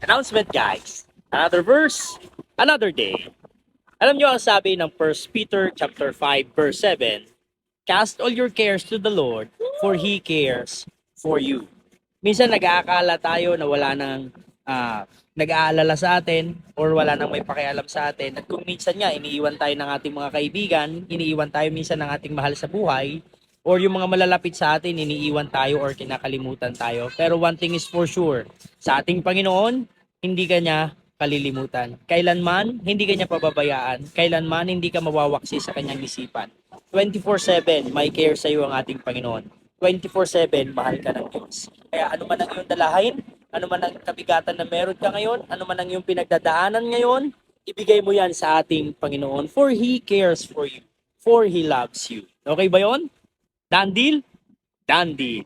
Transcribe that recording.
Announcement guys. Another verse, another day. Alam nyo ang sabi ng 1 Peter chapter 5 verse 7, cast all your cares to the Lord, for He cares for you. Minsan nag-aakala tayo na wala nang nag-aalala sa atin or wala nang may pakialam sa atin. At kung minsan nga, iniiwan tayo ng ating mga kaibigan, iniiwan tayo minsan ng ating mahal sa buhay, or yung mga malalapit sa atin, iniiwan tayo or kinakalimutan tayo. Pero one thing is for sure, sa ating Panginoon, hindi ka niya kalilimutan. Kailanman, hindi ka niya pababayaan. Kailanman, hindi ka mawawaksi sa kanyang isipan. 24/7, may care sa iyo ang ating Panginoon. 24/7, mahal ka ng Diyos. Kaya ano man ang iyong dalahin, ano man ang kabigatan na meron ka ngayon, ano man ang iyong pinagdadaanan ngayon, ibigay mo yan sa ating Panginoon. For He cares for you. For He loves you. Okay ba yon? Done deal? Done deal.